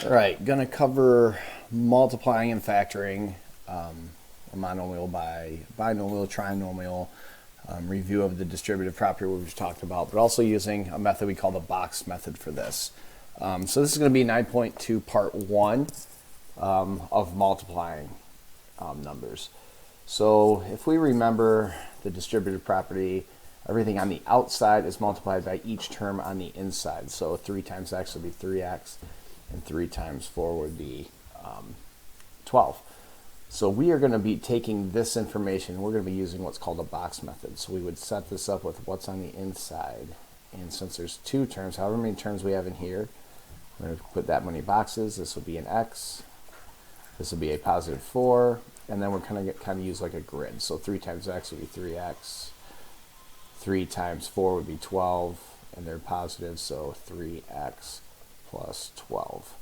All right, going to cover multiplying and factoring a monomial by binomial, trinomial, review of the distributive property we just talked about, but also using a method we call the box method for this. So this is going to be 9.2 part 1 of multiplying numbers. So if we remember the distributive property, everything on the outside is multiplied by each term on the inside. So 3 times x would be 3x, and 3 times 4 would be 12. So we are going to be taking this information, we're going to be using what's called a box method. So we would set this up with what's on the inside. And since there's 2 terms, however many terms we have in here, we're going to put that many boxes. This will be an x, this will be a positive 4, and then we're kind of use like a grid. So 3 times x would be 3x, 3 times 4 would be 12, and they're positive, so 3x plus 12.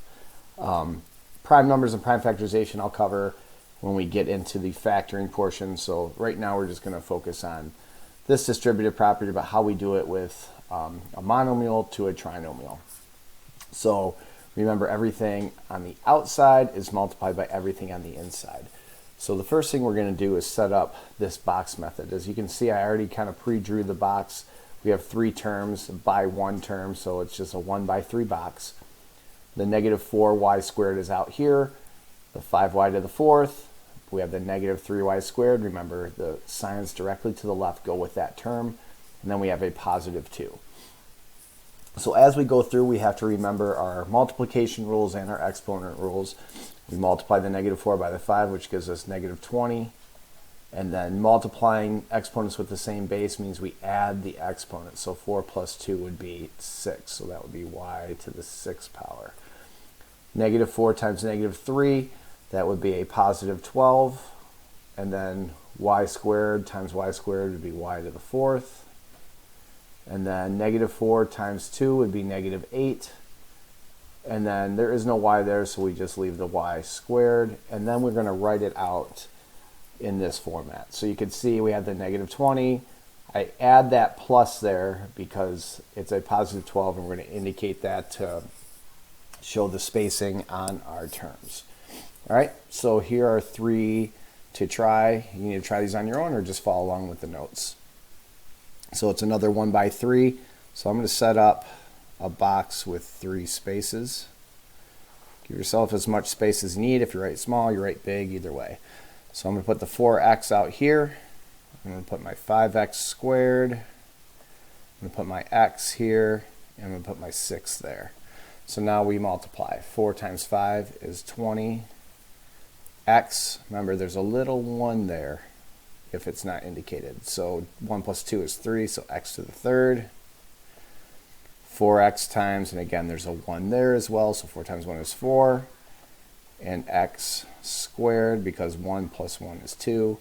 Prime numbers and prime factorization I'll cover when we get into the factoring portion. So right now we're just going to focus on this distributive property, but how we do it with a monomial to a trinomial. So remember, everything on the outside is multiplied by everything on the inside. So the first thing we're going to do is set up this box method. As you can see, I already kind of pre-drew the box. We have 3 terms by 1 term, so it's just a 1 by 3 box. The negative 4y squared is out here, the 5y to the 4th. We have the negative 3y squared. Remember, the signs directly to the left go with that term. And then we have a positive 2. So as we go through, we have to remember our multiplication rules and our exponent rules. We multiply the negative 4 by the 5, which gives us negative 20. And then multiplying exponents with the same base means we add the exponent. So 4 plus 2 would be 6. So that would be y to the 6th power. Negative 4 times negative 3, that would be a positive 12. And then y squared times y squared would be y to the 4th. And then negative 4 times 2 would be negative 8. And then there is no y there, so we just leave the y squared. And then we're going to write it out in this format. So you can see we have the negative 20. I add that plus there because it's a positive 12, and we're going to indicate that to show the spacing on our terms. All right, so here are 3 to try. You need to try these on your own or just follow along with the notes. So it's another 1 by 3. So I'm going to set up a box with 3 spaces. Give yourself as much space as you need. If you write small, you write big, either way. So I'm going to put the 4x out here. I'm going to put my 5x squared. I'm going to put my x here. And I'm going to put my 6 there. So now we multiply. 4 times 5 is 20. X, remember there's a little 1 there if it's not indicated. So 1 plus 2 is 3, so x to the 3rd. 4x times, and again there's a 1 there as well, so 4 times 1 is 4. And x squared, because 1 plus 1 is 2.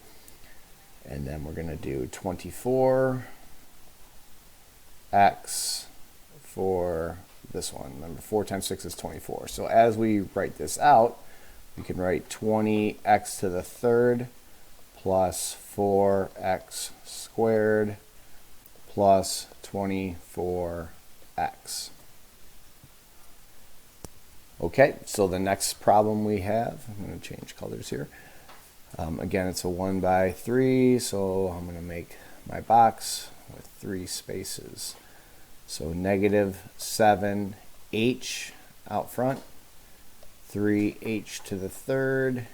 And then we're going to do 24x for this one. Remember, 4 times 6 is 24. So as we write this out, we can write 20x to the 3rd plus 4x squared plus 24x. Okay, so the next problem we have, I'm going to change colors here. Again, it's a 1 by 3, so I'm going to make my box with 3 spaces. So negative 7h out front, 3h to the 3rd,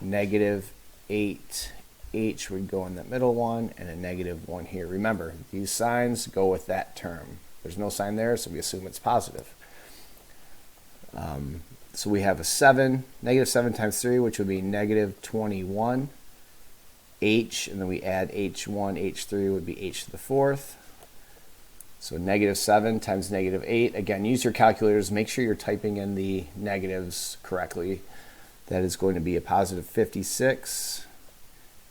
negative 8h would go in the middle one, and a negative 1 here. Remember, these signs go with that term. There's no sign there, so we assume it's positive. So we have a 7, negative 7 times 3, which would be negative 21. H, and then we add h1, h3 would be h to the 4th. So negative 7 times negative 8. Again, use your calculators. Make sure you're typing in the negatives correctly. That is going to be a positive 56.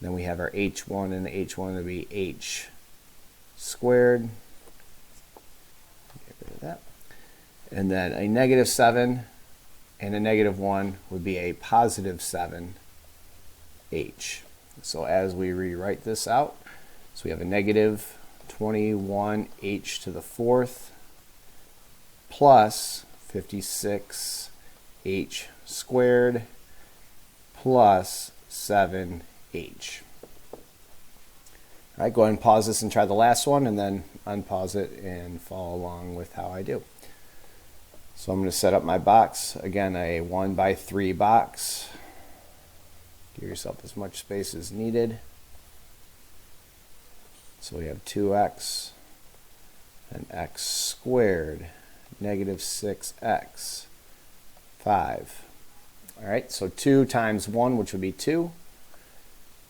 Then we have our h1, and the h1 would be h squared. Get rid of that. And then a negative 7 and a negative 1 would be a positive 7h. So as we rewrite this out, so we have a negative 21h to the 4th plus 56 h squared plus 7h. All right, go ahead and pause this and try the last one, and then unpause it and follow along with how I do. So I'm going to set up my box. Again, a 1x3 box. Give yourself as much space as needed. So we have 2x and x squared, negative 6x, 5. All right, so 2 times 1, which would be 2.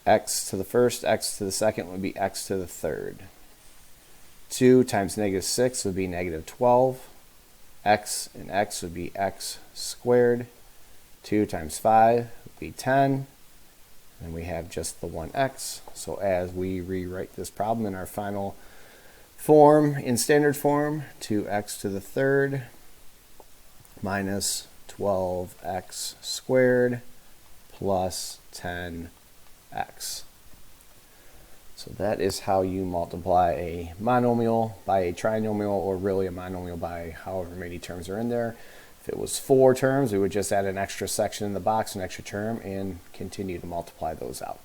X to the first, x to the second would be x to the third. 2 times negative 6 would be negative 12. X and x would be x squared. 2 times 5 would be 10. And we have just the 1x. So as we rewrite this problem in our final form, in standard form, 2x to the third minus 12x squared plus 10x. So that is how you multiply a monomial by a trinomial, or really a monomial by however many terms are in there. If it was 4 terms, we would just add an extra section in the box, an extra term, and continue to multiply those out.